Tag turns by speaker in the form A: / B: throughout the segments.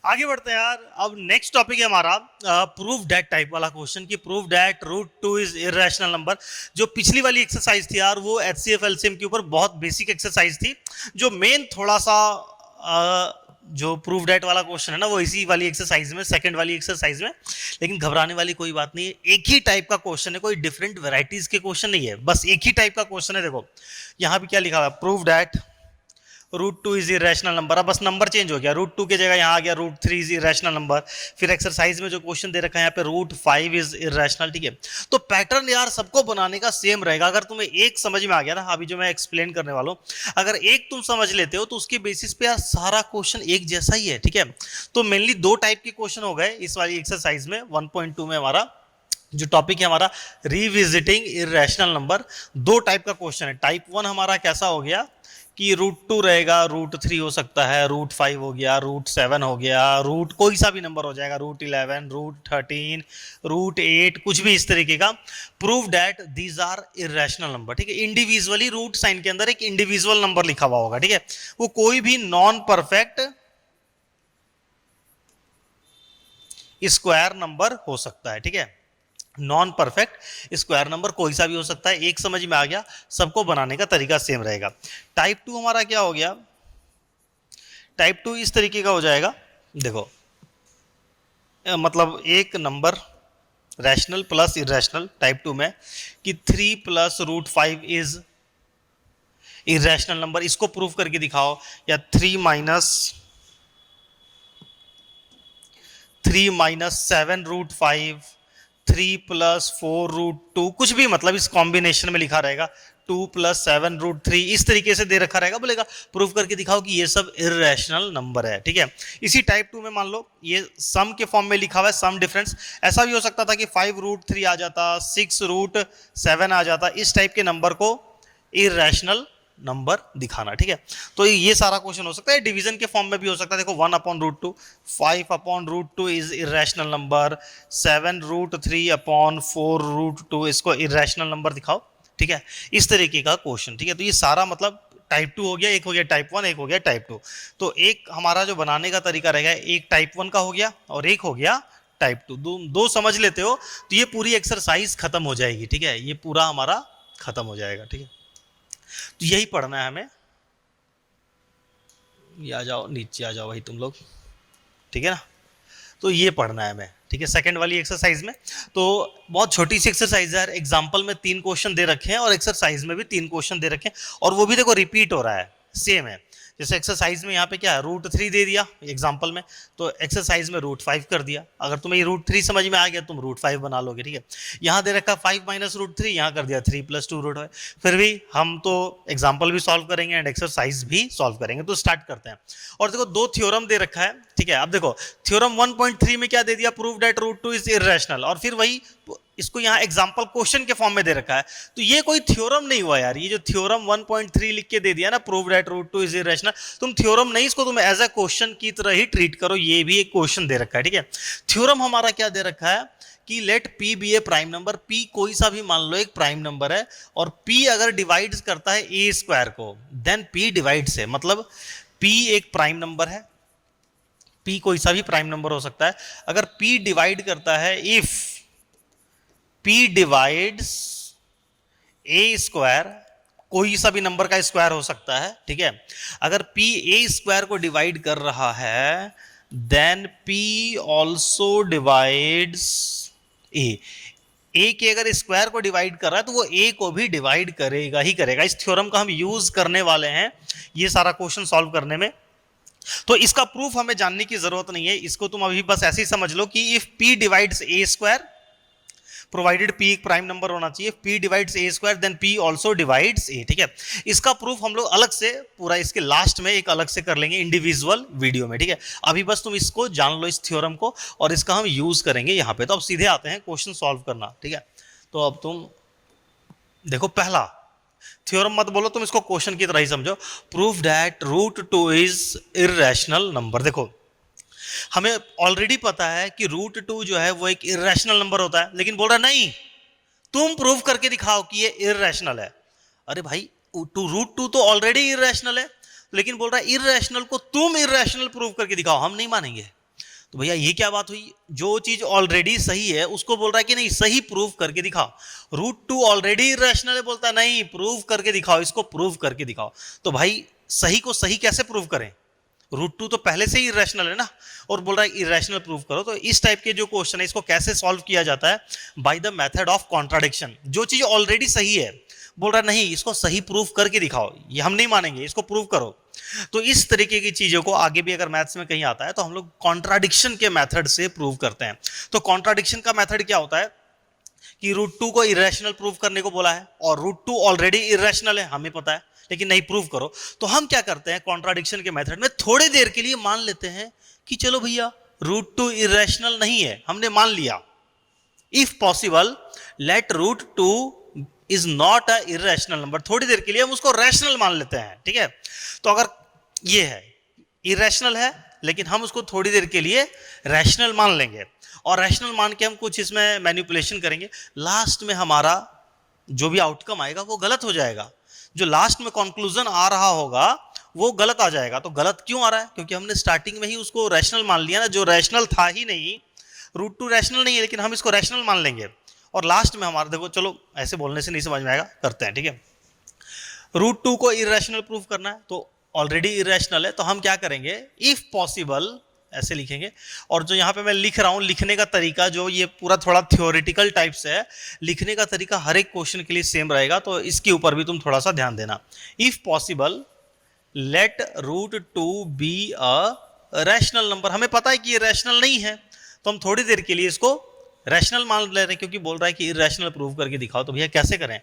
A: आगे बढ़ते हैं यार। अब नेक्स्ट टॉपिक है हमारा प्रूफ दैट टाइप वाला क्वेश्चन कि proof that root two is irrational number. जो पिछली वाली एक्सरसाइज थी यार वो एचसीएफ एलसीएम के ऊपर बहुत बेसिक एक्सरसाइज थी। जो मेन थोड़ा सा जो प्रूफ दैट वाला क्वेश्चन है ना वो इसी वाली एक्सरसाइज में, सेकंड वाली एक्सरसाइज में। लेकिन घबराने वाली कोई बात नहीं है, एक ही टाइप का क्वेश्चन है, कोई डिफरेंट वेराइटीज के क्वेश्चन नहीं है, बस एक ही टाइप का क्वेश्चन है। देखो यहाँ पे क्या लिखा हुआ है, proof that root two is irrational number. अब बस नंबर चेंज हो गया, रूट टू की जगह यहाँ आ गया root three is irrational number. फिर एक्सरसाइज में जो क्वेश्चन दे रखा है यहाँ पे रूट फाइव इज इरेशनल। ठीक है, तो पैटर्न यार सबको बनाने का सेम रहेगा। अगर तुम्हें एक समझ में आ गया ना, अभी जो मैं एक्सप्लेन करने वाला हूँ, अगर एक तुम समझ लेते हो तो उसके बेसिस पे यार सारा क्वेश्चन एक जैसा ही है। ठीक है, तो मेनली दो टाइप के क्वेश्चन हो गए इस वाली एक्सरसाइज में। 1.2 में हमारा जो टॉपिक है हमारा रिविजिटिंग इरेशनल नंबर, दो टाइप का क्वेश्चन है। टाइप वन हमारा कैसा हो गया कि रूट टू रहेगा, रूट थ्री हो सकता है, रूट फाइव हो गया, रूट सेवन हो गया, रूट कोई सा भी नंबर हो जाएगा, रूट 11, रूट 13, रूट 8, कुछ भी इस तरीके का। Prove that these are irrational number. ठीक है, इंडिविजुअली रूट साइन के अंदर एक इंडिविजुअल नंबर लिखा हुआ होगा। ठीक है, वो कोई भी नॉन परफेक्ट स्क्वायर नंबर हो सकता है। ठीक है, नॉन परफेक्ट स्क्वायर नंबर कोई सा भी हो सकता है। एक समझ में आ गया, सबको बनाने का तरीका सेम रहेगा। टाइप टू हमारा क्या हो गया, टाइप टू इस तरीके का हो जाएगा। देखो मतलब एक number rational plus irrational type two में कि 3 plus root five is irrational number, इसको प्रूव करके दिखाओ। या 3 - 7 रूट फाइव, 3 + 4 रूट 2, कुछ भी, मतलब इस कॉम्बिनेशन में लिखा रहेगा। 2 + 7 रूट 3 इस तरीके से दे रखा रहेगा, बोलेगा प्रूव करके दिखाओ कि ये सब इरेशनल नंबर है। ठीक है, इसी टाइप टू में मान लो ये सम के फॉर्म में लिखा हुआ है, सम डिफरेंस। ऐसा भी हो सकता था कि 5 रूट 3 आ जाता, 6 रूट 7 आ जाता, इस टाइप के नंबर को इरेशनल नंबर दिखाना। ठीक है, तो ये सारा क्वेश्चन हो सकता है। डिवीजन के फॉर्म में भी हो सकता है। देखो 1/√2, 5/√2 इज इरेशनल नंबर, 7 √3/4√2 इसको इरेशनल नंबर दिखाओ। ठीक है, इस तरीके का क्वेश्चन। ठीक है, तो ये सारा मतलब टाइप टू हो गया, एक हो गया टाइप वन, एक हो गया टाइप टू। तो एक हमारा जो बनाने का तरीका रहेगा, एक टाइप वन का हो गया और एक हो गया टाइप टू। दो समझ लेते हो तो ये पूरी एक्सरसाइज खत्म हो जाएगी। ठीक है, ये पूरा हमारा खत्म हो जाएगा। ठीक है, तो यही पढ़ना है हमें। ये आ जाओ, नीचे आ जाओ भाई तुम लोग। ठीक है ना, तो ये पढ़ना है हमें। ठीक है, सेकंड वाली एक्सरसाइज में तो बहुत छोटी सी एक्सरसाइज है। एग्जांपल में 3 क्वेश्चन दे रखे हैं और एक्सरसाइज में भी 3 क्वेश्चन दे रखे हैं, और वो भी देखो रिपीट हो रहा है, सेम है। जैसे एक्सरसाइज में यहाँ पे क्या है, रूट 3 दे दिया एग्जाम्पल में, तो एक्सरसाइज में रूट 5 कर दिया। अगर तुम्हें ये रूट 3 समझ में आ गया तुम रूट 5 बना लोगे। ठीक है, यहाँ दे रखा 5 - √3, यहाँ कर दिया 3 + 2 √5। फिर भी हम तो एग्जाम्पल भी सॉल्व करेंगे एंड एक्सरसाइज भी सॉल्व करेंगे। तो स्टार्ट करते हैं। और देखो दो थ्योरम दे रखा है। ठीक है, अब देखो थ्योरम 1.3 में क्या दे दिया, prove that root two is irrational, और फिर वही इसको यहाँ एग्जांपल क्वेश्चन के फॉर्म में दे रखा है। तो ये कोई थ्योरम नहीं हुआ यार, ये जो थ्योरम 1.3 लिख के दे दिया ना, prove that root two is irrational, तुम थ्योरम नहीं, इसको तुम एज अ क्वेश्चन की तरह ही ट्रीट करो। ये भी एक क्वेश्चन दे रखा है। ठीक है, थ्योरम हमारा क्या दे रखा है कि late P be a prime number, P कोई सा भी मान लो एक प्राइम नंबर है, और पी अगर डिवाइड करता है ए स्क्वायर को, देन पी डिवाइड्स है, मतलब पी एक प्राइम नंबर है, पी कोई सा भी प्राइम नंबर हो सकता है। अगर पी डिवाइड करता है, if P divides A square, कोई सा भी नंबर का स्क्वायर हो सकता है। ठीक है, अगर पी ए स्क्वायर को डिवाइड कर रहा है, देन पी ऑल्सो डिवाइड्स ए के अगर स्क्वायर को डिवाइड कर रहा है तो वो ए को भी डिवाइड करेगा ही करेगा। इस थ्योरम का हम यूज करने वाले हैं ये सारा क्वेश्चन सॉल्व करने में। तो इसका प्रूफ हमें जानने की जरूरत नहीं है, इसको तुम अभी बस ऐसे ही समझ लो कि if P divides A square, provided P एक प्राइम नंबर होना चाहिए, P divides A square, then P also divides A. ठीक है, इसका प्रूफ हम लोग अलग से पूरा इसके लास्ट में एक अलग से कर लेंगे इंडिविजुअल वीडियो में। ठीक है, अभी बस तुम इसको जान लो, इस थ्योरम को, और इसका हम यूज करेंगे यहाँ पे। तो अब सीधे आते हैं क्वेश्चन सॉल्व करना। ठीक है, तो अब तुम देखो, पहला थ्योरम मत बोलो, तुम इसको क्वेश्चन की तरह ही समझो। Proof that root two is irrational number. देखो हमें ऑलरेडी पता है कि रूट टू जो है वो एक इरेशनल नंबर होता है, लेकिन बोल रहा नहीं तुम प्रूव करके दिखाओ कि ये इरेशनल है। अरे भाई, रूट टू तो ऑलरेडी इरेशनल है, लेकिन बोल रहा है इरेशनल को तुम इरेशनल प्रूव करके दिखाओ। हम नहीं मानेंगे, तो भैया ये क्या बात हुई, जो चीज ऑलरेडी सही है उसको बोल रहा है कि नहीं सही प्रूव करके दिखाओ। रूट टू ऑलरेडी इरेशनल है, बोलता है नहीं प्रूव करके दिखाओ, इसको प्रूव करके दिखाओ। तो भाई सही को सही कैसे प्रूव करें, रूट टू तो पहले से ही इरेशनल है ना, और बोल रहा है इरेशनल प्रूव करो। तो इस टाइप के जो क्वेश्चन है इसको कैसे सॉल्व किया जाता है, by the method of contradiction. जो चीज ऑलरेडी सही है बोल रहा है नहीं इसको सही प्रूव करके दिखाओ, ये हम नहीं मानेंगे, इसको प्रूव करो। तो इस तरीके की चीजों को आगे भी अगर मैथ्स में कहीं आता है तो हम लोग कॉन्ट्राडिक्शन के मेथड से प्रूव करते हैं। तो कॉन्ट्राडिक्शन का मेथड क्या होता है कि रूट टू को इरेशनल प्रूव करने को बोला है और रूट टू ऑलरेडी इरेशनल है हमें पता है, लेकिन नहीं प्रूव करो। तो हम क्या करते हैं कॉन्ट्राडिक्शन के मेथड में थोड़ी देर के लिए मान लेते हैं कि चलो भैया रूट टू इरेशनल नहीं है, हमने मान लिया। If possible let root two is not a irrational number, थोड़ी देर के लिए हम उसको रैशनल मान लेते हैं, ठीक है। तो अगर ये है इरेशनल है लेकिन हम उसको थोड़ी देर के लिए रैशनल मान लेंगे, और रैशनल मान के हम कुछ इसमें मैनिपुलेशन करेंगे, लास्ट में हमारा जो भी आउटकम आएगा वो गलत हो जाएगा। जो लास्ट में कंक्लूजन आ रहा होगा वो गलत आ जाएगा। तो गलत क्यों आ रहा है, क्योंकि हमने स्टार्टिंग में ही उसको रैशनल मान लिया ना, जो रैशनल था ही नहीं। रूट टू रैशनल नहीं है लेकिन हम इसको रैशनल मान लेंगे, और लास्ट में हमारा देखो, चलो ऐसे बोलने से नहीं समझ में आएगा, करते हैं, ठीक है। रूट टू को इरेशनल प्रूव करना है तो ऑलरेडी इरेशनल है, तो हम क्या करेंगे इफ पॉसिबल ऐसे लिखेंगे। और जो यहाँ पे मैं लिख रहा हूँ, लिखने का तरीका जो ये पूरा थोड़ा थ्योरेटिकल टाइप से है, लिखने का तरीका हर एक क्वेश्चन के लिए सेम रहेगा, तो इसके ऊपर भी तुम थोड़ा सा ध्यान देना। If possible let root two be a rational number, हमें पता है कि ये रैशनल नहीं है तो हम थोड़ी देर के लिए इसको रैशनल मान ले रहे हैं, क्योंकि बोल रहा है कि इरेशनल प्रूव करके दिखाओ। तो भैया कैसे करें,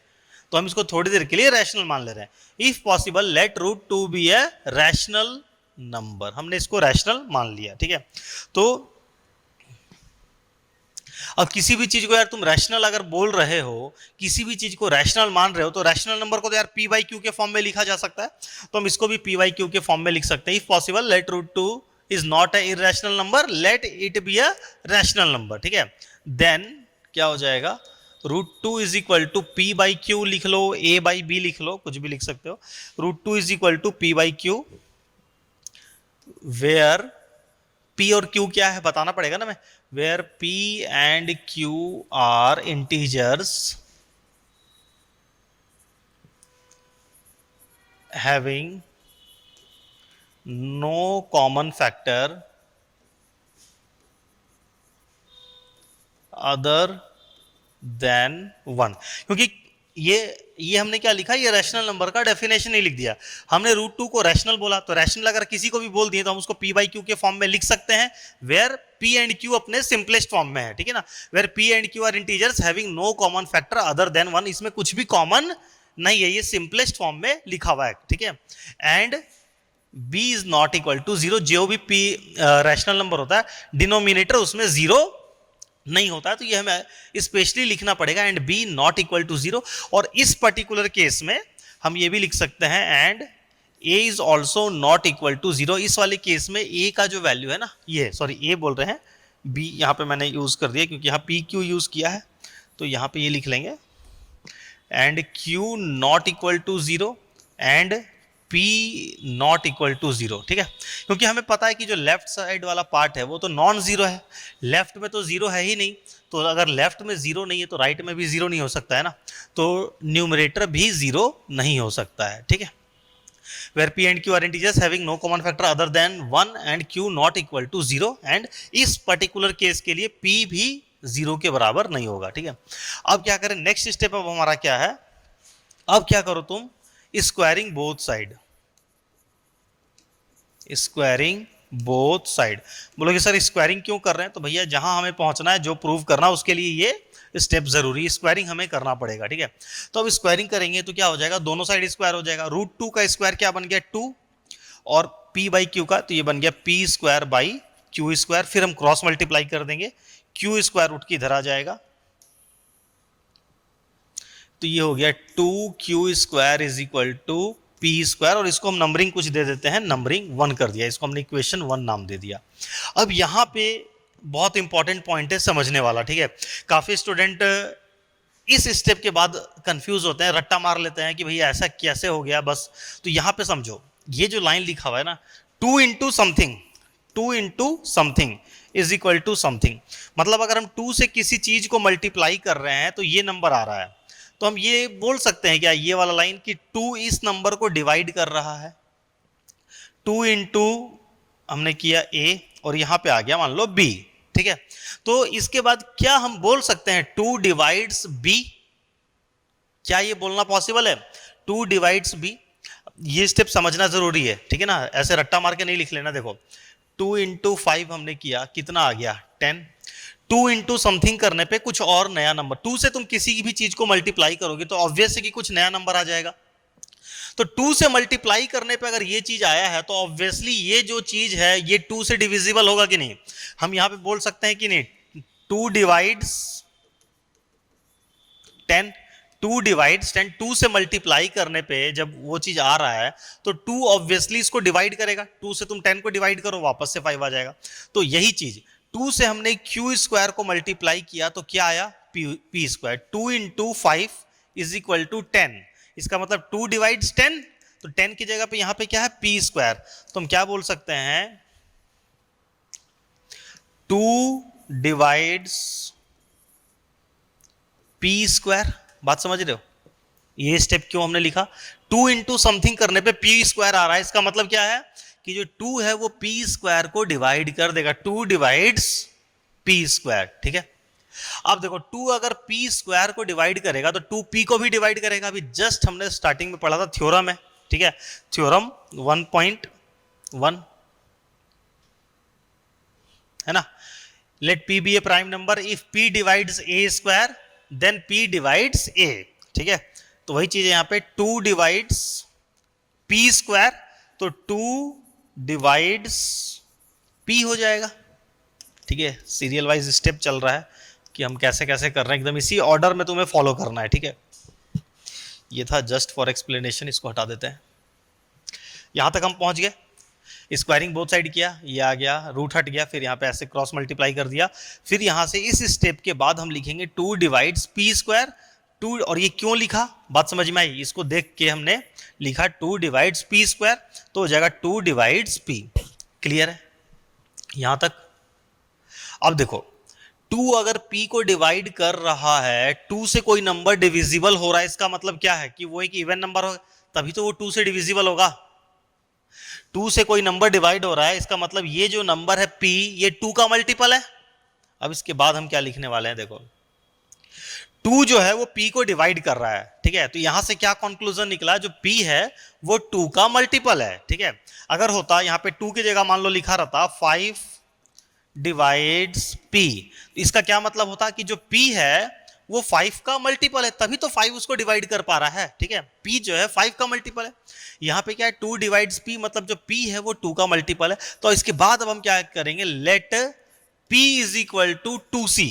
A: तो हम इसको थोड़ी देर के लिए रैशनल मान ले रहे हैं। If possible let root two be a rational number, हमने इसको रैशनल मान लिया, ठीक है। तो अब किसी भी चीज को यार तुम रैशनल अगर बोल रहे हो, किसी भी चीज को रैशनल मान रहे हो, तो रैशनल नंबर को तो यार पी बाई क्यू के फॉर्म में लिखा जा सकता है, तो हम इसको भी पी बाई क्यू के फॉर्म में लिख सकते हैं। If possible let root two is not a irrational number, let it be a rational number, ठीक है। देन क्या हो जाएगा, root two is equal to p by q लिख लो, ए बाई बी लिख लो, कुछ भी लिख सकते हो। Root two is equal to p by q, where p और क्यू क्या है बताना पड़ेगा ना मैं, where p and q are integers having no common factor other than one. क्योंकि ये हमने क्या लिखा, ये रैशनल नंबर का डेफिनेशन ही लिख दिया। हमने रूट टू को रैशनल बोला, तो रैशनल अगर किसी को भी बोल दिए तो हम उसको पी बाई क्यू के फॉर्म में लिख सकते हैं, वेयर पी एंड क्यू अपने सिंपलेस्ट फॉर्म में है, ठीक है ना। Where p and q are integers having no common factor other than one, इसमें कुछ भी कॉमन नहीं है, ये सिंपलेस्ट फॉर्म में लिखा हुआ है, ठीक है। And b is not equal to zero, जो भी पी रैशनल नंबर होता है डिनोमिनेटर उसमें जीरो नहीं होता है, तो ये हमें स्पेशली लिखना पड़ेगा, and b not equal to zero. और इस पर्टिकुलर केस में हम ये भी लिख सकते हैं and a is also not equal to zero. इस वाले केस में ए का जो वैल्यू है ना, ये सॉरी ए बोल रहे हैं, बी यहाँ पे मैंने यूज कर दिया क्योंकि यहाँ पी क्यू यूज किया है, तो यहाँ पे ये लिख लेंगे and q not equal to zero and p not equal to zero, ठीक है। क्योंकि हमें पता है कि जो लेफ्ट साइड वाला पार्ट है वो तो नॉन जीरो है, लेफ्ट में तो जीरो है ही नहीं, तो अगर लेफ्ट में जीरो नहीं है तो राइट में भी जीरो नहीं हो सकता है ना, तो न्यूमरेटर भी जीरो नहीं हो सकता है, ठीक है। Where p and q are integers having no common factor other than one and q not equal to zero, and इस पर्टिकुलर केस के लिए पी भी जीरो के बराबर नहीं होगा, ठीक है। अब क्या करें, नेक्स्ट स्टेप अब हमारा क्या है, अब क्या करो तुम, squaring both side, squaring both side. बोलोगे सर स्क्वायरिंग क्यों कर रहे हैं, तो भैया जहां हमें पहुंचना है, जो प्रूव करना है उसके लिए ये स्टेप जरूरी, स्क्वायरिंग हमें करना पड़ेगा, ठीक है। तो अब स्क्वायरिंग करेंगे तो क्या हो जाएगा, दोनों साइड स्क्वायर हो जाएगा। रूट टू का स्क्वायर क्या बन गया, टू, और पी बाई क्यू का तो ये बन गया P square by Q square. फिर हम क्रॉस मल्टीप्लाई कर देंगे, क्यू स्क्वायर रूट की इधर आ जाएगा, तो ये हो गया two q square is equal to p square, और इसको हम नंबरिंग कुछ दे देते हैं, नंबरिंग वन कर दिया, इसको हमने इक्वेशन वन नाम दे दिया। अब यहाँ पे बहुत इंपॉर्टेंट पॉइंट है समझने वाला, ठीक है। काफी स्टूडेंट इस स्टेप के बाद कंफ्यूज होते हैं, रट्टा मार लेते हैं कि भैया ऐसा कैसे हो गया बस। तो यहाँ पे समझो, ये जो लाइन लिखा हुआ है ना, two into something, two into something, is equal to something. मतलब अगर हम 2 से किसी चीज को मल्टीप्लाई कर रहे हैं तो ये नंबर आ रहा है, तो हम ये बोल सकते हैं क्या, ये वाला लाइन कि 2 इस नंबर को डिवाइड कर रहा है। 2 इंटू हमने किया ए और यहां पे आ गया मान लो बी, ठीक है। तो इसके बाद क्या हम बोल सकते हैं 2 डिवाइड्स बी? क्या ये बोलना पॉसिबल है? 2 डिवाइड्स बी, ये स्टेप समझना जरूरी है, ठीक है ना, ऐसे रट्टा मार के नहीं लिख लेना। देखो 2 इंटू 5 हमने किया, कितना आ गया 10। 2 इंटू समथिंग करने पे कुछ और नया नंबर, 2 से तुम किसी भी चीज को मल्टीप्लाई करोगे तो ऑब्वियस है कि कुछ नया नंबर आ जाएगा। तो 2 से मल्टीप्लाई करने पे अगर ये चीज आया है तो ऑब्वियसली ये जो चीज है ये 2 से डिविजिबल होगा कि नहीं? हम यहां पे बोल सकते हैं कि नहीं 2 डिवाइड्स 10, 2 डिवाइड्स 10, 2 से मल्टीप्लाई करने पे जब वो चीज आ रहा है तो 2 ऑब्वियसली इसको डिवाइड करेगा। 2 से तुम 10 को डिवाइड करो, वापस से 5 आ जाएगा। तो यही चीज 2 से हमने क्यू स्क्वायर को मल्टीप्लाई किया तो क्या आया, p square. 2 into 5 is equal to 10। इसका मतलब 2 डिवाइड्स 10, तो 10 की जगह पे यहां पे क्या है, पी स्क्वायर। तो हम क्या बोल सकते हैं, 2 डिवाइड्स पी स्क्वायर। बात समझ रहे हो? ये स्टेप क्यों हमने लिखा, 2 इंटू समथिंग करने पे पी स्क्वायर आ रहा है, इसका मतलब क्या है कि जो 2 है वो पी स्क्वायर को डिवाइड कर देगा। 2 डिवाइड्स पी स्क्वायर, ठीक है। अब देखो 2 अगर पी स्क्वायर को डिवाइड करेगा तो 2 पी को भी डिवाइड करेगा। अभी जस्ट हमने स्टार्टिंग में पढ़ा था थ्योरम है, ठीक है, थ्योरम 1.1 है ना। Let P be a prime number if P divides A square then P divides A, ठीक है। तो वही चीज है यहाँ पे 2 डिवाइड्स पी स्क्वायर, तो 2 डिवाइड्स पी हो जाएगा, ठीक है। सीरियल वाइज स्टेप चल रहा है कि हम कैसे कैसे कर रहे हैं, एकदम इसी ऑर्डर में तुम्हें फॉलो करना है, ठीक है। ये था जस्ट फॉर एक्सप्लेनेशन, इसको हटा देते हैं। यहां तक हम पहुंच गए, स्क्वायरिंग बोथ साइड किया, ये आ गया, रूट हट गया, फिर यहाँ पे ऐसे क्रॉस मल्टीप्लाई कर दिया। फिर यहाँ से इस स्टेप के बाद हम लिखेंगे 2 डिवाइड्स पी स्क्वायर। 2, और ये क्यों लिखा, बात समझ में आई? इसको देख के हमने लिखा 2 डिवाइड्स पी स्क्वायर, तो हो जाएगा 2 डिवाइड्स पी। क्लियर है यहां तक? अब देखो 2 अगर p को डिवाइड कर रहा है, 2 से कोई नंबर डिविजिबल हो रहा है, इसका मतलब क्या है कि वो एक इवन नंबर होगा, तभी तो वो 2 से डिविजिबल होगा। 2 से कोई नंबर डिवाइड हो रहा है, इसका मतलब ये जो नंबर है p, ये 2 का मल्टीपल है। अब इसके बाद हम क्या लिखने वाले हैं, देखो 2 जो है वो p को डिवाइड कर रहा है, ठीक है। तो यहां से क्या कंक्लूजन निकला, जो p है वो 2 का मल्टीपल है, ठीक है। अगर होता यहाँ पे 2 की जगह मान लो लिखा रहता 5 डिवाइड्स p, इसका क्या मतलब होता कि जो p है वो 5 का मल्टीपल है, तभी तो 5 उसको डिवाइड कर पा रहा है, ठीक है। p जो है 5 का मल्टीपल है। यहाँ पे क्या है 2 डिवाइड्स p, मतलब जो p है वो 2 का मल्टीपल है। तो इसके बाद अब हम क्या करेंगे, let p is equal to 2c।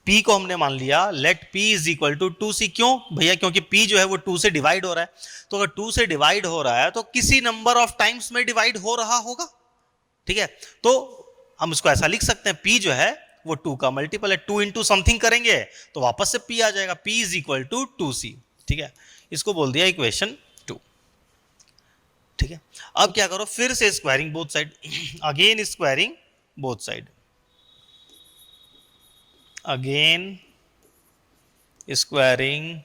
A: p को हमने मान लिया let p is equal to 2c। क्यों भैया? क्योंकि p जो है वो 2 से डिवाइड हो रहा है। तो अगर 2 से डिवाइड हो रहा है तो किसी नंबर ऑफ टाइम्स में डिवाइड हो रहा होगा, ठीक है। तो हम इसको ऐसा लिख सकते हैं, p जो है वो 2 का मल्टीपल है। 2 इंटू समथिंग करेंगे तो वापस से p आ जाएगा, p is equal to 2c, ठीक है। इसको बोल दिया इक्वेशन 2, ठीक है। अब क्या करो, फिर से squaring both side, again squaring both side, again squaring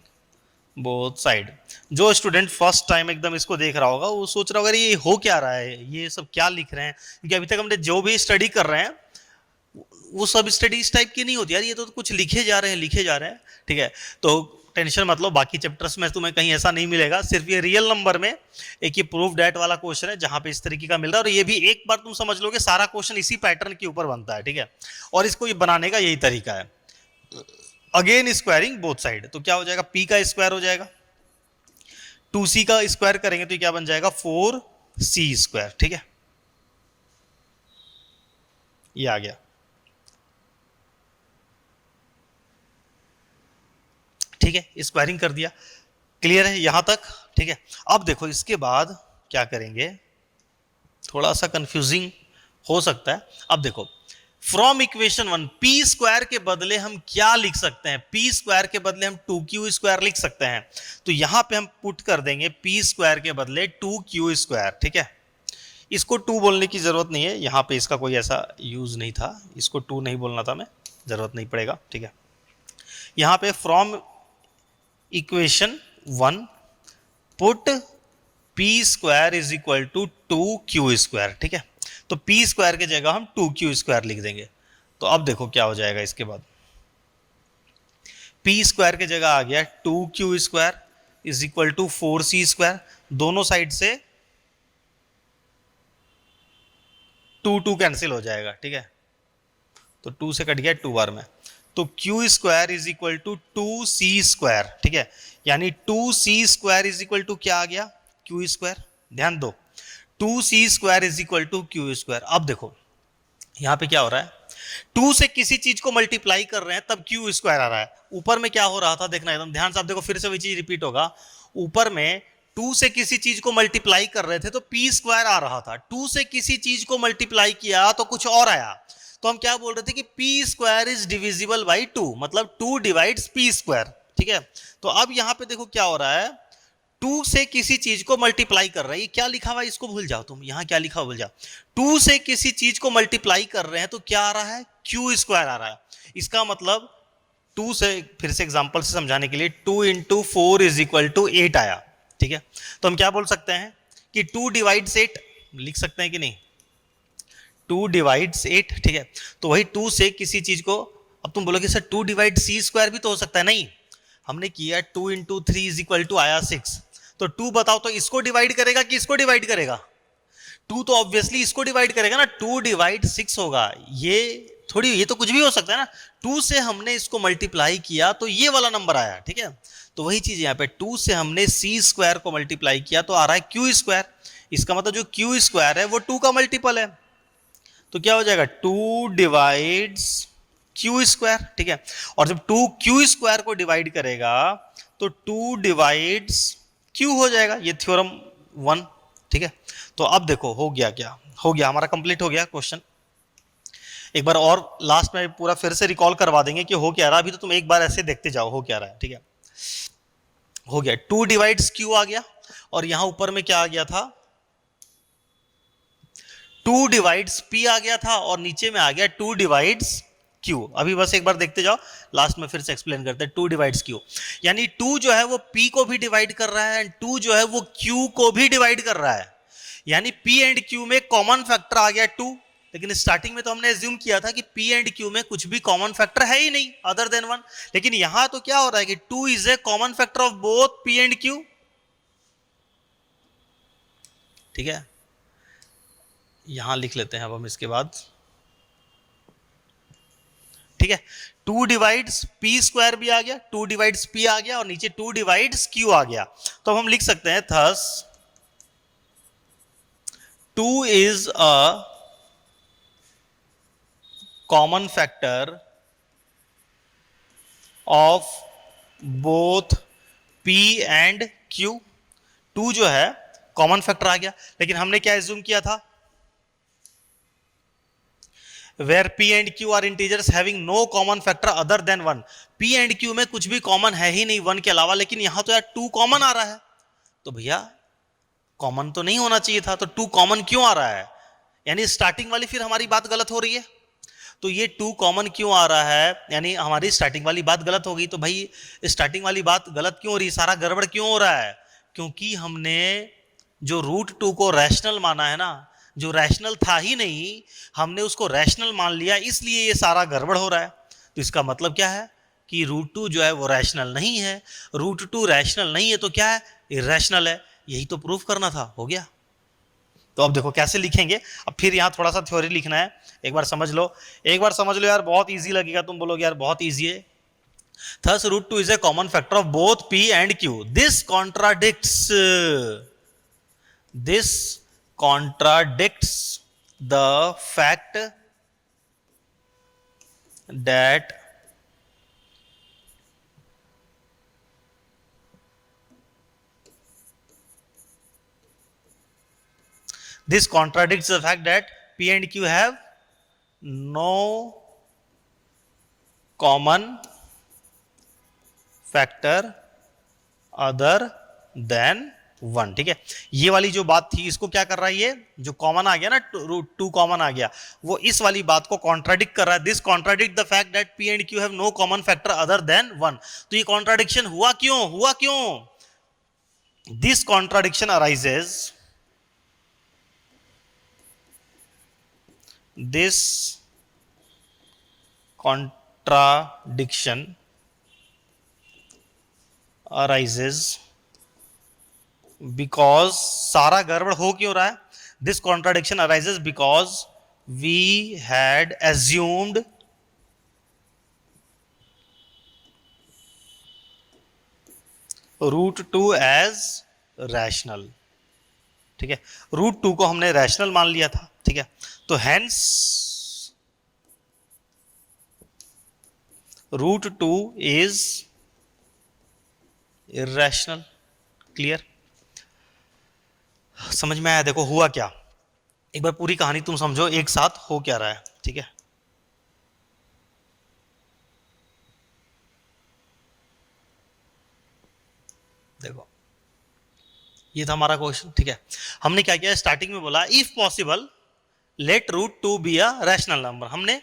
A: both side. जो स्टूडेंट फर्स्ट टाइम एकदम इसको देख रहा होगा वो सोच रहा होगा ये हो क्या रहा है, ये सब क्या लिख रहे हैं, क्योंकि अभी तक हमने जो भी स्टडी कर रहे हैं वो सब स्टडी इस टाइप की नहीं होती यार, ये तो कुछ लिखे जा रहे हैं, लिखे जा रहे हैं, ठीक है। तो टेंशन मत लो, बाकी चैप्टर्स में तुम्हें कहीं ऐसा नहीं मिलेगा, सिर्फ ये रियल नंबर में एक ये प्रूफ डेट वाला क्वेश्चन है जहां पे इस तरीके का मिल रहा है। और ये भी एक बार तुम समझ लोगे सारा क्वेश्चन इसी पैटर्न के ऊपर बनता है, ठीक है। और इसको ये बनाने का यही तरीका है, अगेन स्क्वायरिंग बोथ साइड। तो क्या हो जाएगा, p का स्क्वायर हो जाएगा, 2c का स्क्वायर करेंगे तो क्या बन जाएगा 4c स्क्वायर, ठीक है। ये आ गया, ठीक है, स्क्वायरिंग कर दिया। क्लियर है यहां तक, ठीक है। अब देखो इसके बाद क्या करेंगे, थोड़ा सा कंफ्यूजिंग हो सकता है। अब देखो फ्रॉम इक्वेशन 1 p स्क्वायर के बदले हम क्या लिख सकते हैं, p स्क्वायर के बदले हम 2q स्क्वायर लिख सकते हैं। तो यहां पे हम पुट कर देंगे p स्क्वायर के बदले 2q स्क्वायर, ठीक है। इसको टू बोलने की जरूरत नहीं है, यहाँ पे इसका कोई ऐसा यूज नहीं था, इसको टू नहीं बोलना था, मैं जरूरत नहीं पड़ेगा, ठीक है। यहाँ पे from equation 1 put p square is equal to 2q², ठीक है। तो पी स्क्वायर की जगह हम 2q² लिख देंगे। तो अब देखो क्या हो जाएगा इसके बाद, पी स्क्वायर की जगह आ गया 2q² is equal to 4c², दोनों साइड से 2 कैंसिल हो जाएगा, ठीक है। तो 2 से कट गया 2 बार में, तो q² is equal to 2c², ठीक है। यानी 2c² इज इक्वल टू क्या आ गया, q²। ध्यान दो, 2c² is equal to q²। अब देखो यहां पे क्या हो रहा है, 2 से किसी चीज को मल्टीप्लाई कर रहे हैं तब q² आ रहा है। ऊपर में क्या हो रहा था देखना एकदम ध्यान से, आप देखो फिर से वही चीज रिपीट होगा। ऊपर में 2 से किसी चीज को मल्टीप्लाई कर रहे थे तो p² आ रहा था, 2 से किसी चीज को मल्टीप्लाई किया तो कुछ और आया। तो हम क्या बोल रहे थे कि p² इज डिविजिबल बाई 2, मतलब 2 डिवाइड्स p², ठीक है। तो अब यहां पे देखो क्या हो रहा है, 2 से किसी चीज को मल्टीप्लाई कर रहा है, ये क्या लिखा हुआ है इसको भूल जाओ तुम, यहां क्या लिखा हुआ भूल जाओ। 2 से किसी चीज को मल्टीप्लाई कर रहे हैं तो क्या आ रहा है, q² आ रहा है। इसका मतलब 2 से, फिर से एग्जांपल से समझाने के लिए, 2 इंटू 4 इज इक्वल टू 8 आया, ठीक है। तो हम क्या बोल सकते हैं कि 2 डिवाइड्स 8 लिख सकते हैं कि नहीं, 2 डिवाइड्स 8, ठीक है। तो वही 2 से किसी चीज को, अब तुम बोलोगे सर 2 डिवाइड c² भी तो हो सकता है, नहीं, हमने किया 2 इंटू 3 इज इक्वल टू आया 6। तो 2 बताओ तो इसको डिवाइड करेगा कि इसको डिवाइड करेगा, 2 तो ऑब्वियसली इसको डिवाइड करेगा ना, 2 डिवाइड 6 होगा। ये थोड़ी, ये तो कुछ भी हो सकता है ना, 2 से हमने इसको मल्टीप्लाई किया तो ये वाला नंबर आया, ठीक है। तो वही चीज यहाँ पे 2 से हमने c² को मल्टीप्लाई किया तो आ रहा है q²। इसका मतलब जो q² है वो 2 का मल्टीपल है, तो क्या हो जाएगा 2 डिवाइड्स q², ठीक है। और जब 2 q² को डिवाइड करेगा तो 2 डिवाइड्स q हो जाएगा, ये थ्योरम 1, ठीक है। तो अब देखो हो गया, क्या हो गया, हमारा कंप्लीट हो गया क्वेश्चन। एक बार और लास्ट में पूरा फिर से रिकॉल करवा देंगे कि हो क्या रहा, अभी तो तुम एक बार ऐसे देखते जाओ हो क्या रहा है, ठीक है। हो गया 2 डिवाइड्स q आ गया, और यहां ऊपर में क्या आ गया था, 2 डिवाइड्स p आ गया था, और नीचे में आ गया 2 डिवाइड्स q। अभी बस एक बार देखते जाओ, लास्ट में फिर से एक्सप्लेन करते हैं। 2 डिवाइड्स q यानी 2 जो है वो p को भी डिवाइड कर रहा है, एंड 2 जो है वो q को भी डिवाइड कर रहा है। यानी p एंड q में कॉमन फैक्टर आ गया 2, लेकिन स्टार्टिंग में तो हमने एज्यूम किया था कि p एंड q में कुछ भी कॉमन फैक्टर है ही नहीं अदर देन 1। लेकिन यहां तो क्या हो रहा है कि 2 is a common factor of both p and q, ठीक है। यहां लिख लेते हैं अब हम इसके बाद, ठीक है। 2 डिवाइड्स p² भी आ गया, 2 डिवाइड्स p आ गया, और नीचे 2 डिवाइड्स q आ गया। तो हम लिख सकते हैं thus 2 is a common factor of both p and q। 2 जो है कॉमन फैक्टर आ गया, लेकिन हमने क्या एज्यूम किया था, where p and q are integers having no common factor other than 1। p and q में कुछ भी कॉमन है ही नहीं 1 के अलावा, लेकिन यहां तो यार 2 कॉमन आ रहा है, तो भैया कॉमन तो नहीं होना चाहिए था, तो 2 कॉमन क्यों आ रहा है, यानी स्टार्टिंग वाली फिर हमारी बात गलत हो रही है। तो ये 2 कॉमन क्यों आ रहा है, यानी हमारी स्टार्टिंग वाली बात गलत हो गई। तो भाई स्टार्टिंग वाली बात गलत क्यों हो रही है, सारा गड़बड़ क्यों हो रहा है, क्योंकि हमने जो √2 को रैशनल माना है ना, जो रैशनल था ही नहीं, हमने उसको रैशनल मान लिया, इसलिए ये सारा गड़बड़ हो रहा है। तो इसका मतलब क्या है कि √2 जो है वो रैशनल नहीं है, √2 रैशनल नहीं है तो क्या है, इरैशनल है। यही तो प्रूफ करना था, हो गया। तो अब देखो कैसे लिखेंगे, अब फिर यहाँ थोड़ा सा थ्योरी लिखना है, एक बार समझ लो, एक बार समझ लो यार, बहुत इजी लगेगा, तुम बोलोगे यार बहुत इजी है। Thus √2 is a common factor of both p and q. This contradicts the fact that p and q have no common factor other than 1, ठीक है। ये वाली जो बात थी इसको क्या कर रहा है, ये जो कॉमन आ गया ना, रूट 2 कॉमन आ गया, वो इस वाली बात को कॉन्ट्राडिक्ट कर रहा है। This contradict the fact that P and Q have no common factor other than 1। तो ये कॉन्ट्राडिक्शन हुआ क्यों? This contradiction arises, this contradiction arises because, सारा गड़बड़ हो क्यों रहा है? This contradiction arises because we had assumed root 2 as rational, ठीक है। रूट 2 को हमने रैशनल मान लिया था, ठीक है। तो hence root 2 is irrational. Clear? समझ में आया? देखो हुआ क्या, एक बार पूरी कहानी तुम समझो एक साथ हो क्या रहा है, ठीक है। देखो ये था हमारा क्वेश्चन, ठीक है। हमने क्या किया, स्टार्टिंग में बोला if possible let root 2 be a rational number. हमने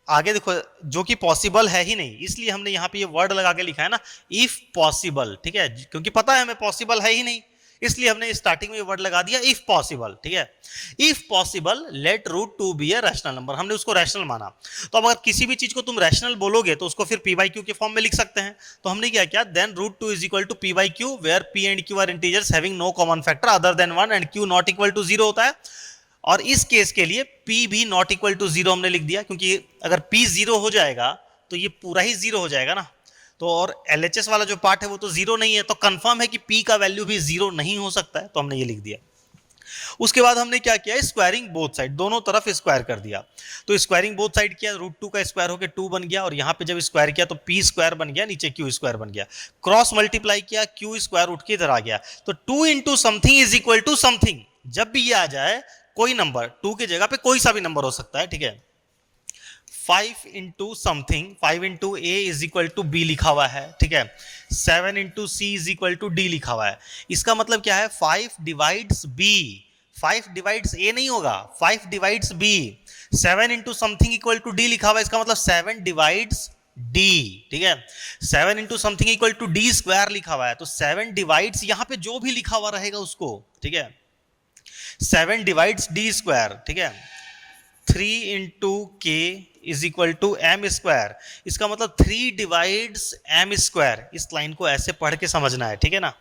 A: आगे देखो जो कि पॉसिबल है ही नहीं, इसलिए हमने यहां पे ये वर्ड लगा के लिखा है ना, इफ पॉसिबल, ठीक है, क्योंकि पता है हमें पॉसिबल है ही नहीं, इसलिए हमने स्टार्टिंग में ये वर्ड लगा दिया इफ पॉसिबल, ठीक है। If possible let root 2 be a rational number, हमने उसको रैशनल माना। तो अब अगर किसी भी चीज को तुम रैशनल बोलोगे तो उसको फिर पी बाई क्यू के फॉर्म में लिख सकते हैं। तो हमने क्या किया, then root 2 is equal to p by q where p and q are integers having no common factor other than 1 and q not equal to 0 होता है। और इस केस के लिए P भी नॉट इक्वल टू 0 हमने लिख दिया, क्योंकि अगर P 0 हो जाएगा तो ये पूरा ही 0 हो जाएगा ना। तो और LHS वाला जो पार्ट है वो तो 0 नहीं है, तो कंफर्म है कि P का वैल्यू भी 0 नहीं हो सकता है, तो हमने ये लिख दिया। उसके बाद हमने क्या किया, स्क्वायरिंग बोथ साइड, दोनों तरफ स्क्वायर कर दिया। तो स्क्वायरिंग बोथ साइड किया, रूट 2 का स्क्वायर होकर 2 बन गया, और यहाँ पे जब स्क्वायर किया तो P स्क्वायर बन गया, नीचे Q स्क्वायर बन गया। क्रॉस मल्टीप्लाई किया, Q स्क्वायर उठ के इधर आ गया। तो 2 into something is equal to something. जब भी ये आ जाए कोई नंबर, 2 की जगह पे कोई सा भी नंबर हो सकता है, ठीक है। 5 into something, 5 into a is equal to b लिखा हुआ है, ठीक है। 7 into c is equal to d लिखा हुआ है। इसका मतलब क्या है, 5 डिवाइड्स बी, 5 डिवाइड्स ए नहीं होगा, 5 divides b. 7 into something equal to d लिखा हुआ है, इसका मतलब 7 डिवाइड्स डी, ठीक है। 7 into something equal to d square लिखा हुआ है, तो 7 डिवाइड्स, यहां पे जो भी लिखा हुआ रहेगा उसको, ठीक है। 7 डिवाइड्स डी स्क्वायर, ठीक है। 3 into k is equal to m square, इसका मतलब 3 डिवाइड्स एम स्क्वायर। इस लाइन को ऐसे पढ़ के समझना है, ठीक है ना।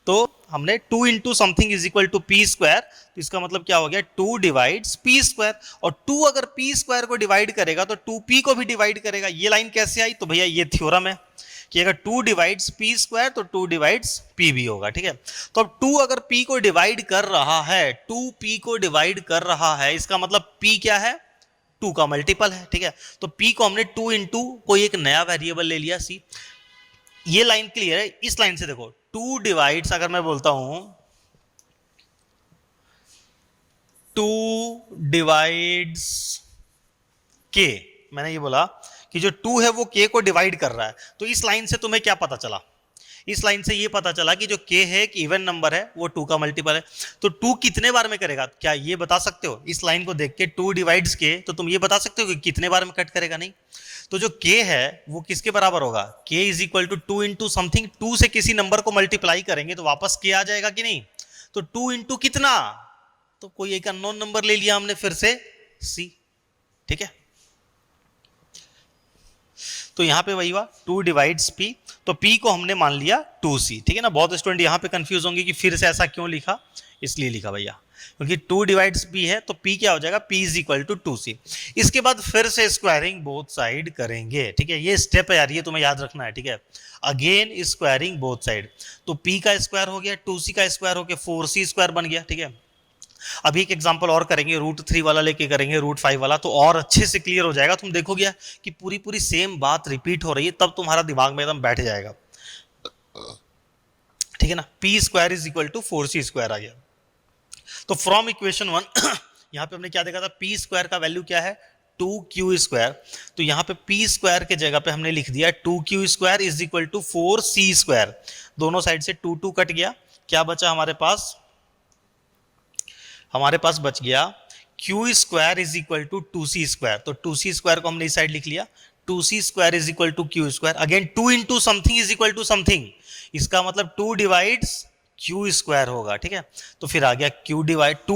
A: तो हमने 2 into something is equal to p square, तो इसका मतलब क्या हो गया, 2 डिवाइड्स पी स्क्वायर। और 2 अगर पी स्क्वायर को डिवाइड करेगा तो 2p को भी डिवाइड करेगा। ये लाइन कैसे आई, तो भैया ये थ्योरम है कि अगर 2 डिवाइड्स पी स्क्वायर तो 2 डिवाइड्स पी भी होगा, ठीक है। तो अब 2 अगर p को डिवाइड कर रहा है, 2p को डिवाइड कर रहा है, इसका मतलब p क्या है, 2 का मल्टीपल है, ठीक है। तो p को हमने 2 इंटू कोई एक नया वेरिएबल ले लिया c। ये लाइन क्लियर है? इस लाइन से देखो 2 डिवाइड्स, अगर मैं बोलता हूं 2 डिवाइड्स k, मैंने ये बोला कि जो 2 है वो k को डिवाइड कर रहा है, तो इस लाइन से तुम्हें क्या पता चला, इस लाइन से ये पता चला कि जो k है एक इवन नंबर है, वो 2 का मल्टीपल है। तो 2 कितने बार में करेगा, क्या ये बता सकते हो? इस लाइन को देख के 2 डिवाइड्स k, तो तुम ये बता सकते हो कि कितने बार में कट करेगा? नहीं। तो जो k है वो किसके बराबर होगा, k is equal to 2 into something. 2 से किसी नंबर को मल्टीप्लाई करेंगे तो वापस k आ जाएगा कि नहीं। तो 2 इंटू कितना, तो कोई एक अननोन नंबर ले लिया हमने फिर से c, ठीक है। तो यहां पे वही हुआ 2 डिवाइड्स p, तो p को हमने मान लिया 2c, ठीक है ना। बहुत स्टूडेंट यहां पे कंफ्यूज होंगे कि फिर से ऐसा क्यों लिखा, इसलिए लिखा भैया क्योंकि 2 डिवाइड्स p है, तो p क्या हो जाएगा, p is equal to 2c। इसके बाद फिर से स्क्वायरिंग बोथ साइड करेंगे, ठीक है। ये स्टेप है यार, ये तुम्हें याद रखना है, ठीक है। अगेन स्क्वायरिंग बोथ साइड, तो p का स्क्वायर हो गया, 2c का स्क्वायर हो गया, 4c स्क्वायर बन गया, ठीक है। अभी एक एग्जांपल और करेंगे, रूट 3 वाला लेके करेंगे, रूट 5 वाला, तो और अच्छे से क्लियर हो जाएगा। तुम देखोगे कि पूरी पूरी सेम बात रिपीट हो रही है, तब तुम्हारा दिमाग में एकदम बैठ जाएगा, ठीक है ना। P square is equal to 4c square आ गया। तो फ्रॉम इक्वेशन 1 यहां पे हमने क्या देखा था, पी स्क्वायर का वैल्यू क्या है, 2q स्क्वायर। तो यहां पे पी स्क्वायर के जगह पे हमने लिख दिया 2q square is equal to 4c square. दोनों साइड से 2 2 कट गया, क्या बचा हमारे पास बच गया q square is equal to 2c²। तो 2c² को हमने इस साइड लिख लिया, 2c² is equal to q square. Again 2 into something is equal to something, इसका मतलब 2 डिवाइड्स क्यू स्क्वायर होगा, ठीक है। तो फिर आ गया 2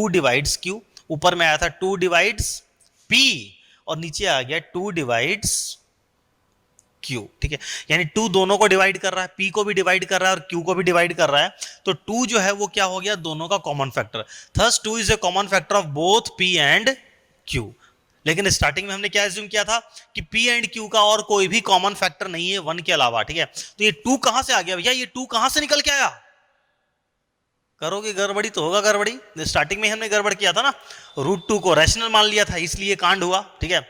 A: डिवाइड्स क्यू, ऊपर में आया था 2 डिवाइड्स पी, और नीचे आ गया 2 डिवाइड्स क्यू, ठीक है। यानी 2 दोनों को डिवाइड कर रहा है, पी को भी डिवाइड कर रहा है और क्यू को भी डिवाइड कर रहा है। तो 2 जो है वो क्या हो गया, दोनों का common factor. Thus 2 is a common factor of both P and Q. लेकिन स्टार्टिंग में हमने क्या एज्यूम किया था कि पी एंड क्यू का और कोई भी कॉमन फैक्टर नहीं है 1 के अलावा, ठीक है। तो ये 2 कहां से आ गया भैया, ये 2 कहां से निकल के आया? करोगे गड़बड़ी तो होगा गड़बड़ी, स्टार्टिंग में हमने गड़बड़ किया था ना, √2 को रैशनल मान लिया था, इसलिए कांड हुआ, ठीक है।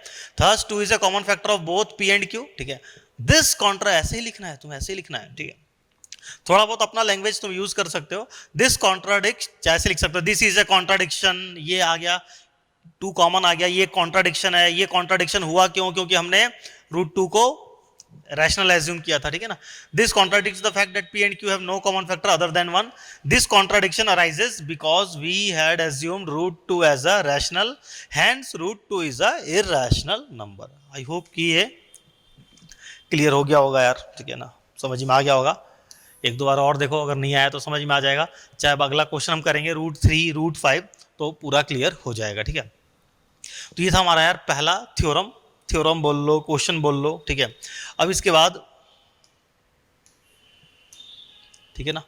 A: थर्स 2 is a common factor of both P and Q, ठीक है। दिस कॉन्ट्रा ऐसे ही लिखना है, तुम ऐसे ही लिखना है, ठीक है। थोड़ा बहुत अपना लैंग्वेज तुम यूज कर सकते हो। दिस कॉन्ट्राडिक्ट ऐसे लिख सकते हो, दिस इज अ कॉन्ट्राडिक्शन, ये आ गया 2 कॉमन आ गया, ये कॉन्ट्राडिक्शन है। ये कॉन्ट्राडिक्शन हुआ क्यों? क्योंकि हमने √2 को रैशनल एज्यूम किया था, ठीक है ना। This contradicts the fact that P and Q have no common factor other than 1। This contradiction arises because we had assumed √2 as a rational, hence √2 is a irrational number. I hope कि ये clear हो गया होगा यार, ठीक है ना, समझ में आ गया होगा। एक दो बार और देखो, अगर नहीं आया तो समझ में आ जाएगा। चाहे अब अगला क्वेश्चन हम करेंगे √3 √5 तो पूरा क्लियर हो जाएगा, ठीक है। तो ये था हमारा यार पहला थ्योरम बोल लो, क्वेश्चन बोल लो, ठीक है। अब इसके बाद, ठीक है ना,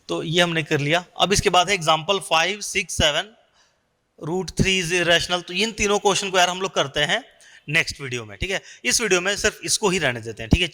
A: तो ये हमने कर लिया। अब इसके बाद है एग्जांपल 5, 6, 7, √3 इज इरेशनल। तो इन तीनों क्वेश्चन को यार हम लोग करते हैं नेक्स्ट वीडियो में, ठीक है। इस वीडियो में सिर्फ इसको ही रहने देते हैं, ठीक है।